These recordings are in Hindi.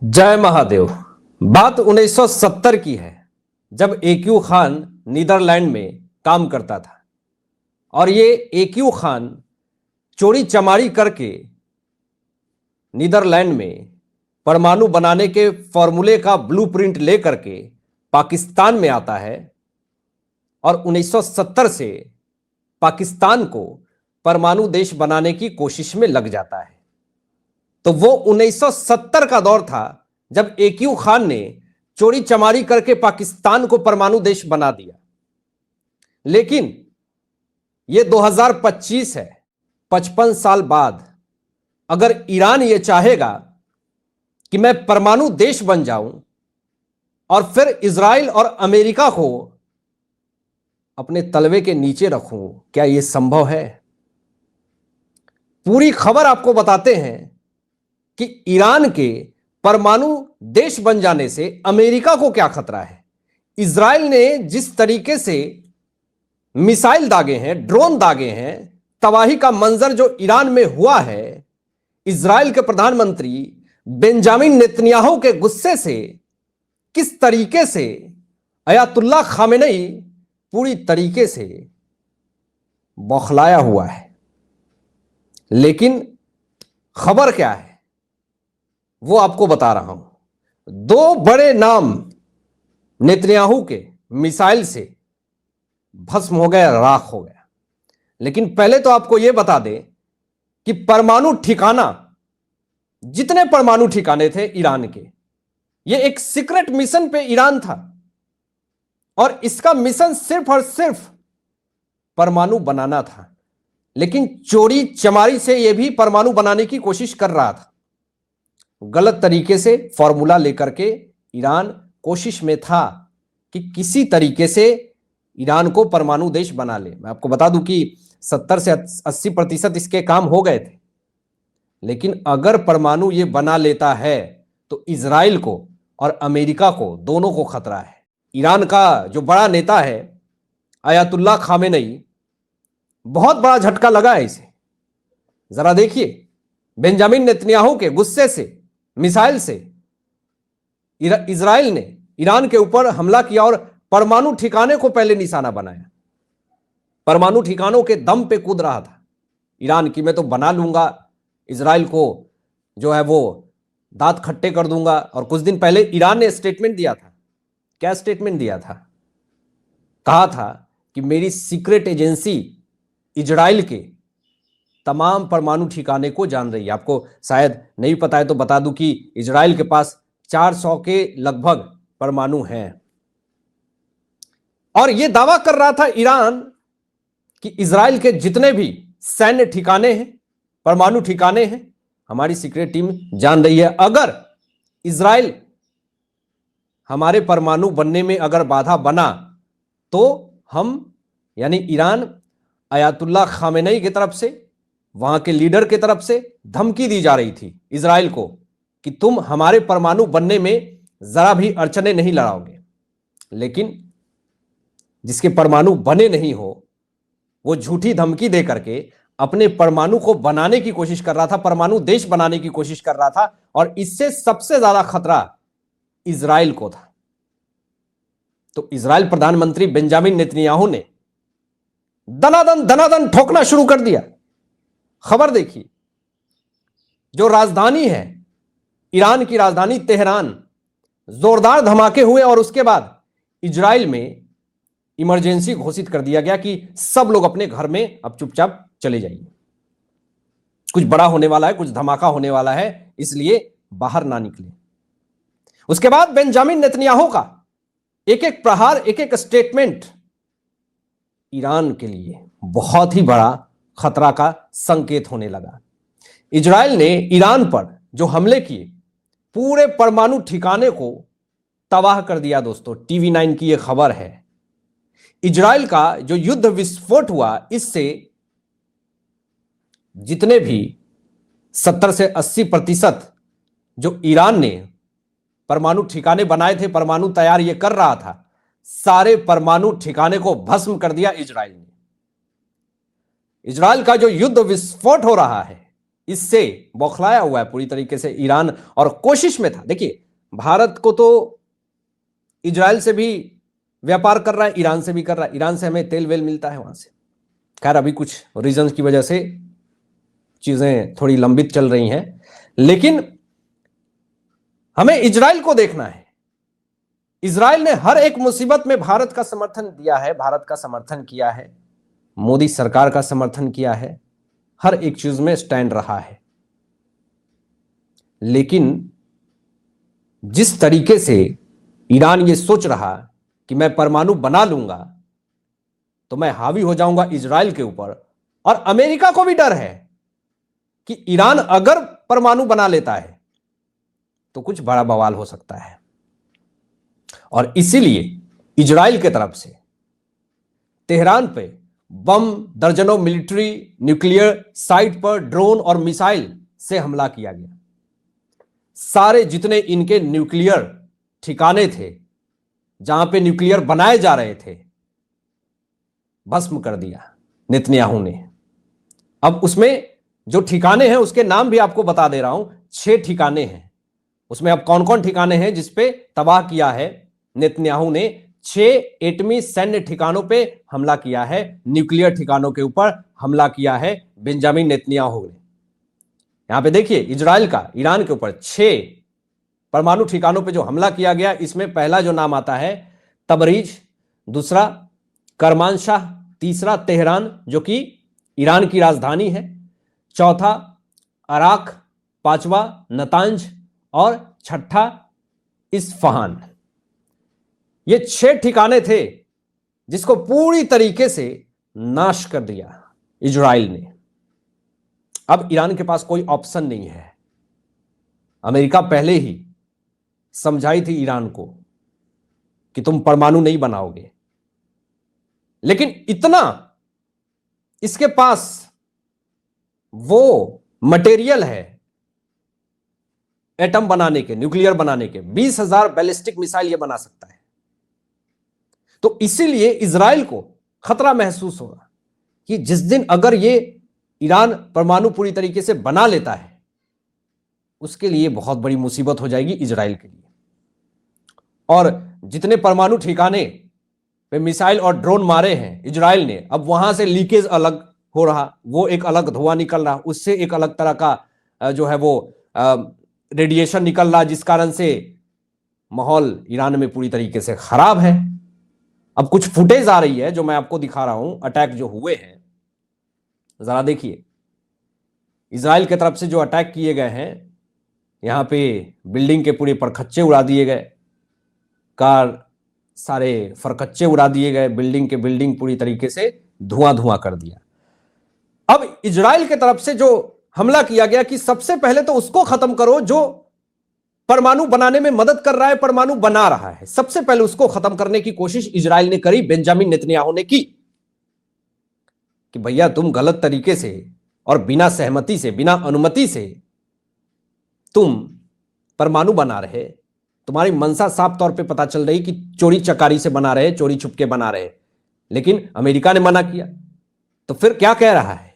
जय महादेव। बात 1970 की है, जब AQ खान नीदरलैंड में काम करता था और ये AQ खान चोरी चमारी करके नीदरलैंड में परमाणु बनाने के फॉर्मूले का ब्लूप्रिंट लेकर के पाकिस्तान में आता है और 1970 से पाकिस्तान को परमाणु देश बनाने की कोशिश में लग जाता है। तो वो 1970 का दौर था जब AQ खान ने चोरी चमारी करके पाकिस्तान को परमाणु देश बना दिया। लेकिन ये 2025 है, 55 साल बाद अगर ईरान ये चाहेगा कि मैं परमाणु देश बन जाऊं और फिर इजराइल और अमेरिका को अपने तलवे के नीचे रखूं, क्या यह संभव है? पूरी खबर आपको बताते हैं कि ईरान के परमाणु देश बन जाने से अमेरिका को क्या खतरा है। इजराइल ने जिस तरीके से मिसाइल दागे हैं, ड्रोन दागे हैं, तबाही का मंजर जो ईरान में हुआ है, इजराइल के प्रधानमंत्री बेंजामिन नेतन्याहू के गुस्से से किस तरीके से अयातुल्ला खामेनेई पूरी तरीके से बौखलाया हुआ है। लेकिन खबर क्या है वो आपको बता रहा हूं। दो बड़े नाम नेतन्याहू के मिसाइल से भस्म हो गया, राख हो गया। लेकिन पहले तो आपको यह बता दें कि परमाणु ठिकाना, जितने परमाणु ठिकाने थे ईरान के, यह एक सीक्रेट मिशन पे ईरान था और इसका मिशन सिर्फ और सिर्फ परमाणु बनाना था। लेकिन चोरी चमारी से यह भी परमाणु बनाने की कोशिश कर रहा था। गलत तरीके से फॉर्मूला लेकर के ईरान कोशिश में था कि किसी तरीके से ईरान को परमाणु देश बना ले। मैं आपको बता दूं कि 70 से 80% इसके काम हो गए थे। लेकिन अगर परमाणु ये बना लेता है तो इजराइल को और अमेरिका को, दोनों को खतरा है। ईरान का जो बड़ा नेता है अयातुल्ला खामेनेई, बहुत बड़ा झटका लगा है इसे। जरा देखिए, बेंजामिन नेतन्याहू के गुस्से से, मिसाइल से इजराइल ने ईरान के ऊपर हमला किया और परमाणु ठिकाने को पहले निशाना बनाया। परमाणु ठिकानों के दम पे कूद रहा था ईरान की, मैं तो बना लूंगा, इजराइल को जो है वो दांत खट्टे कर दूंगा। और कुछ दिन पहले ईरान ने स्टेटमेंट दिया था। क्या स्टेटमेंट दिया था? कहा था कि मेरी सीक्रेट एजेंसी इजराइल के तमाम परमाणु ठिकाने को जान रही है। आपको शायद नहीं पता है तो बता दूं कि इजराइल के पास 400 के लगभग परमाणु हैं। और यह दावा कर रहा था ईरान कि इजराइल के जितने भी सैन्य ठिकाने हैं, परमाणु ठिकाने हैं, हमारी सीक्रेट टीम जान रही है। अगर इजराइल हमारे परमाणु बनने में अगर बाधा बना तो हम, यानी ईरान, अयातुल्ला खामेनेई की तरफ से, वहां के लीडर की तरफ से धमकी दी जा रही थी इजराइल को कि तुम हमारे परमाणु बनने में जरा भी अड़चने नहीं लड़ाओगे। लेकिन जिसके परमाणु बने नहीं हो वो झूठी धमकी दे करके अपने परमाणु को बनाने की कोशिश कर रहा था, परमाणु देश बनाने की कोशिश कर रहा था। और इससे सबसे ज्यादा खतरा इजराइल को था। तो इजराइल प्रधानमंत्री बेंजामिन नेतन्याहू ने दनादन ठोकना शुरू कर दिया। खबर देखिए, जो राजधानी है ईरान की राजधानी तेहरान, जोरदार धमाके हुए और उसके बाद इजराइल में इमरजेंसी घोषित कर दिया गया कि सब लोग अपने घर में अब चुपचाप चले जाइए, कुछ बड़ा होने वाला है, कुछ धमाका होने वाला है, इसलिए बाहर ना निकले। उसके बाद बेंजामिन नेतन्याहू का एक एक प्रहार, एक एक स्टेटमेंट ईरान के लिए बहुत ही बड़ा खतरा का संकेत होने लगा। इजराइल ने ईरान पर जो हमले किए, पूरे परमाणु ठिकाने को तबाह कर दिया। दोस्तों, TV9 की यह खबर है। इजराइल का जो युद्ध विस्फोट हुआ, इससे जितने भी 70 से 80% जो ईरान ने परमाणु ठिकाने बनाए थे, परमाणु तैयार ये कर रहा था, सारे परमाणु ठिकाने को भस्म कर दिया इजराइल ने। इजराइल का जो युद्ध विस्फोट हो रहा है इससे बौखलाया हुआ है पूरी तरीके से ईरान, और कोशिश में था। देखिए, भारत को तो इजराइल से भी व्यापार कर रहा है, ईरान से भी कर रहा है, ईरान से हमें तेल वेल मिलता है वहां से। खैर, अभी कुछ रीजंस की वजह से चीजें थोड़ी लंबित चल रही हैं, लेकिन हमें इजराइल को देखना है। इजराइल ने हर एक मुसीबत में भारत का समर्थन दिया है, भारत का समर्थन किया है, मोदी सरकार का समर्थन किया है, हर एक चीज में स्टैंड रहा है। लेकिन जिस तरीके से ईरान ये सोच रहा कि मैं परमाणु बना लूंगा तो मैं हावी हो जाऊंगा इजराइल के ऊपर, और अमेरिका को भी डर है कि ईरान अगर परमाणु बना लेता है तो कुछ बड़ा बवाल हो सकता है, और इसीलिए इजराइल के तरफ से तेहरान पे बम, दर्जनों मिलिट्री न्यूक्लियर साइट पर ड्रोन और मिसाइल से हमला किया गया। सारे जितने इनके न्यूक्लियर ठिकाने थे, जहां पे न्यूक्लियर बनाए जा रहे थे, भस्म कर दिया नेतन्याहू ने। अब उसमें जो ठिकाने हैं उसके नाम भी आपको बता दे रहा हूं, 6 ठिकाने हैं। उसमें अब कौन कौन ठिकाने हैं जिसपे तबाह किया है नेतन्याहू ने? 6 एटमी सैन्य ठिकानों पे हमला किया है, न्यूक्लियर ठिकानों के ऊपर हमला किया है बेंजामिन नेतन्याहू ने। यहां पे देखिए, इजराइल का ईरान के ऊपर 6 परमाणु ठिकानों पे जो हमला किया गया, इसमें पहला जो नाम आता है तबरीज, दूसरा करमानशाह, तीसरा तेहरान जो कि ईरान की राजधानी है, चौथा अराक, पांचवा नतांज और छठा इस्फहान। ये 6 ठिकाने थे जिसको पूरी तरीके से नाश कर दिया इजराइल ने। अब ईरान के पास कोई ऑप्शन नहीं है। अमेरिका पहले ही समझाई थी ईरान को कि तुम परमाणु नहीं बनाओगे, लेकिन इतना इसके पास वो मटेरियल है एटम बनाने के, न्यूक्लियर बनाने के, 20,000 बैलिस्टिक मिसाइल ये बना सकता है। तो इसीलिए इजराइल को खतरा महसूस होगा कि जिस दिन अगर ये ईरान परमाणु पूरी तरीके से बना लेता है, उसके लिए बहुत बड़ी मुसीबत हो जाएगी इजराइल के लिए। और जितने परमाणु ठिकाने पे मिसाइल और ड्रोन मारे हैं इजराइल ने, अब वहां से लीकेज अलग हो रहा, वो एक अलग धुआं निकल रहा, उससे एक अलग तरह का जो है वो रेडिएशन निकल रहा, जिस कारण से माहौल ईरान में पूरी तरीके से खराब है। अब कुछ फुटेज आ रही है जो मैं आपको दिखा रहा हूं, अटैक जो हुए हैं, जरा देखिए। इजराइल की तरफ से जो अटैक किए गए हैं, यहां पे बिल्डिंग के पूरे परखच्चे उड़ा दिए गए, कार सारे फरकच्चे उड़ा दिए गए, बिल्डिंग के बिल्डिंग पूरी तरीके से धुआं धुआं कर दिया। अब इजराइल की तरफ से जो हमला किया गया कि सबसे पहले तो उसको खत्म करो जो परमाणु बनाने में मदद कर रहा है, परमाणु बना रहा है, सबसे पहले उसको खत्म करने की कोशिश इजराइल ने करी, बेंजामिन नेतन्याहू ने की कि भैया तुम गलत तरीके से और बिना सहमति से, बिना अनुमति से तुम परमाणु बना रहे, तुम्हारी मंशा साफ तौर पे पता चल रही कि चोरी चकारी से बना रहे, चोरी छुपके बना रहे। लेकिन अमेरिका ने मना किया, तो फिर क्या कह रहा है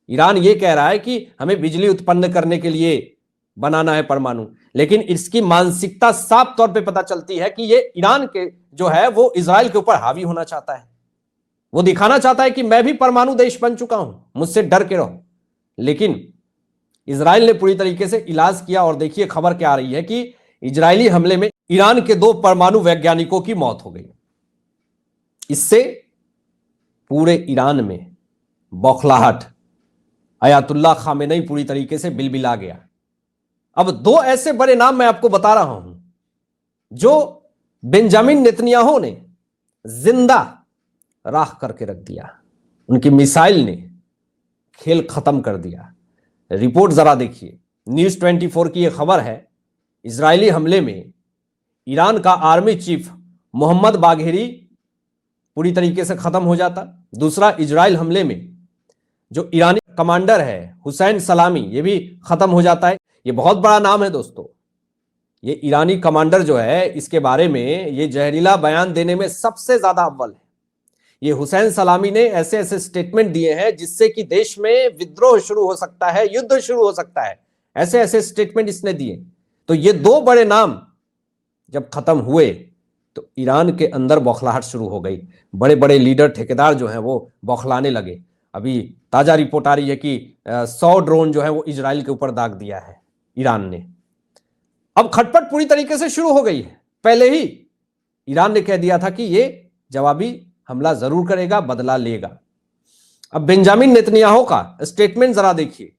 ईरान? ये कह रहा है कि हमें बिजली उत्पन्न करने के लिए बनाना है परमाणु, लेकिन इसकी मानसिकता साफ तौर पे पता चलती है कि ये ईरान के जो है वो इजराइल के ऊपर हावी होना चाहता है। वो दिखाना चाहता है कि मैं भी परमाणु देश बन चुका हूं, मुझसे डर के रहो। लेकिन इजराइल ने पूरी तरीके से इलाज किया, और देखिए खबर क्या आ रही है कि इजरायली हमले में ईरान के 2 परमाणु वैज्ञानिकों की मौत हो गई। इससे पूरे ईरान में बौखलाहट, अयातुल्लाह खामेनेई पूरी तरीके से बिलबिला गया। अब 2 ऐसे बड़े नाम मैं आपको बता रहा हूं जो बेंजामिन नेतन्याहू ने जिंदा राख करके रख दिया। उनकी मिसाइल ने खेल खत्म कर दिया। रिपोर्ट जरा देखिए, न्यूज 24 की यह खबर है। इजरायली हमले में ईरान का आर्मी चीफ मोहम्मद बाघेरी पूरी तरीके से खत्म हो जाता। दूसरा, इजराइल हमले में जो ईरानी कमांडर है हुसैन सलामी, ये भी खत्म हो जाता है। ये बहुत बड़ा नाम है दोस्तों। ये ईरानी कमांडर जो है, इसके बारे में ये जहरीला बयान देने में सबसे ज्यादा अव्वल है। ये हुसैन सलामी ने ऐसे ऐसे स्टेटमेंट दिए हैं जिससे कि देश में विद्रोह शुरू हो सकता है, युद्ध शुरू हो सकता है, ऐसे ऐसे स्टेटमेंट इसने दिए। तो ये दो बड़े नाम जब खत्म हुए तो ईरान के अंदर बौखलाहट शुरू हो गई। बड़े बड़े लीडर ठेकेदार जो हैं वो बौखलाने लगे। अभी ताजा रिपोर्ट आ रही है कि 100 ड्रोन जो है वो इजराइल के ऊपर दाग दिया है ईरान ने। अब खटपट पूरी तरीके से शुरू हो गई है। पहले ही ईरान ने कह दिया था कि ये जवाबी हमला जरूर करेगा, बदला लेगा। अब बेंजामिन नेतन्याहू का स्टेटमेंट जरा देखिए,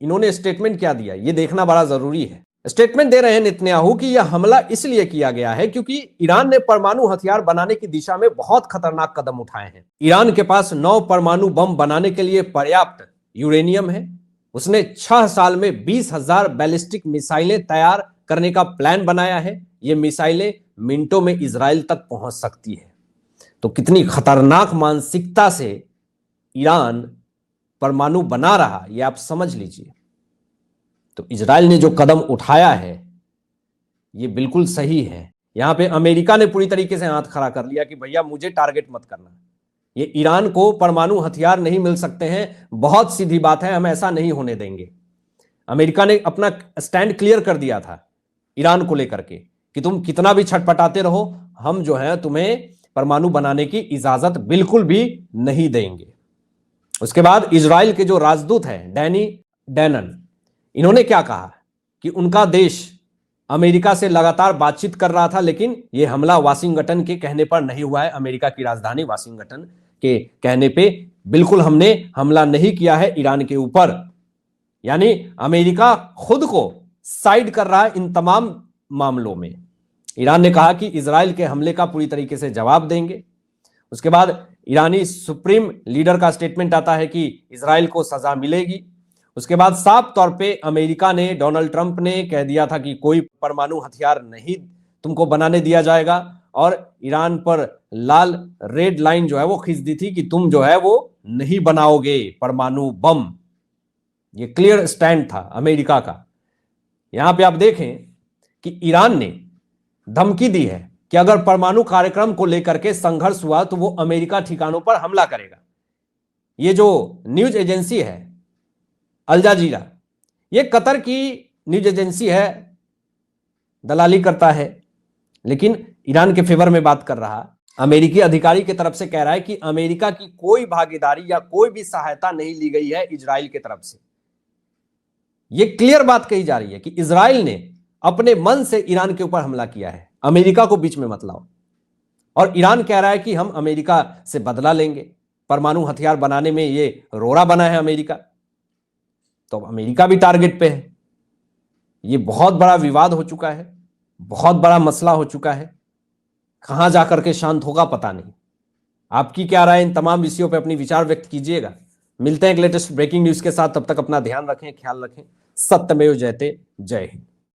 इन्होंने स्टेटमेंट क्या दिया ये देखना बड़ा जरूरी है। स्टेटमेंट दे रहे हैं नेतन्याहू कि यह हमला इसलिए किया गया है क्योंकि ईरान ने परमाणु हथियार बनाने की दिशा में बहुत खतरनाक कदम उठाए हैं। ईरान के पास 9 परमाणु बम बनाने के लिए पर्याप्त यूरेनियम है। उसने 6 साल में 20,000 बैलिस्टिक मिसाइलें तैयार करने का प्लान बनाया है। ये मिसाइलें मिनटों में इजराइल तक पहुंच सकती है। तो कितनी खतरनाक मानसिकता से ईरान परमाणु बना रहा ये आप समझ लीजिए। तो इजराइल ने जो कदम उठाया है ये बिल्कुल सही है। यहां पे अमेरिका ने पूरी तरीके से हाथ खड़ा कर लिया कि भैया मुझे टारगेट मत करना, ये ईरान को परमाणु हथियार नहीं मिल सकते हैं, बहुत सीधी बात है, हम ऐसा नहीं होने देंगे। अमेरिका ने अपना स्टैंड क्लियर कर दिया था ईरान को लेकर के कि तुम कितना भी छटपटाते रहो, हम जो है तुम्हें परमाणु बनाने की इजाजत बिल्कुल भी नहीं देंगे। उसके बाद इजराइल के जो राजदूत हैं डैनी डैनन, इन्होंने क्या कहा कि उनका देश अमेरिका से लगातार बातचीत कर रहा था, लेकिन यह हमला वाशिंगटन के कहने पर नहीं हुआ है। अमेरिका की राजधानी वाशिंगटन के कहने पे बिल्कुल हमने हमला नहीं किया है ईरान के ऊपर। यानी अमेरिका खुद को साइड कर रहा है इन तमाम मामलों में। ईरान ने कहा कि इजराइल के हमले का पूरी तरीके से जवाब देंगे। उसके बाद ईरानी सुप्रीम लीडर का स्टेटमेंट आता है कि इजराइल को सजा मिलेगी। उसके बाद साफ तौर पे अमेरिका ने, डोनाल्ड ट्रंप ने कह दिया था कि कोई परमाणु हथियार नहीं तुमको बनाने दिया जाएगा, और ईरान पर लाल रेड लाइन जो है वो खींच दी थी कि तुम जो है वो नहीं बनाओगे परमाणु बम। ये क्लियर स्टैंड था अमेरिका का। यहां पे आप देखें कि ईरान ने धमकी दी है कि अगर परमाणु कार्यक्रम को लेकर के संघर्ष हुआ तो वो अमेरिका ठिकानों पर हमला करेगा। ये जो न्यूज एजेंसी है अल जजीरा, ये कतर की न्यूज एजेंसी है, दलाली करता है, लेकिन ईरान के फेवर में बात कर रहा। अमेरिकी अधिकारी की तरफ से कह रहा है कि अमेरिका की कोई भागीदारी या कोई भी सहायता नहीं ली गई है इजराइल की तरफ से। यह क्लियर बात कही जा रही है कि इजराइल ने अपने मन से ईरान के ऊपर हमला किया है, अमेरिका को बीच में मत लाओ। और ईरान कह रहा है कि हम अमेरिका से बदला लेंगे, परमाणु हथियार बनाने में ये रोड़ा बना है अमेरिका, तो अमेरिका भी टारगेट पे है। ये बहुत बड़ा विवाद हो चुका है, बहुत बड़ा मसला हो चुका है। कहां जाकर के शांत होगा पता नहीं। आपकी क्या राय इन तमाम विषयों पे अपनी विचार व्यक्त कीजिएगा। मिलते हैं एक लेटेस्ट ब्रेकिंग न्यूज के साथ, तब तक अपना ध्यान रखें, ख्याल रखें। सत्यमेव जयते। जय हिंद।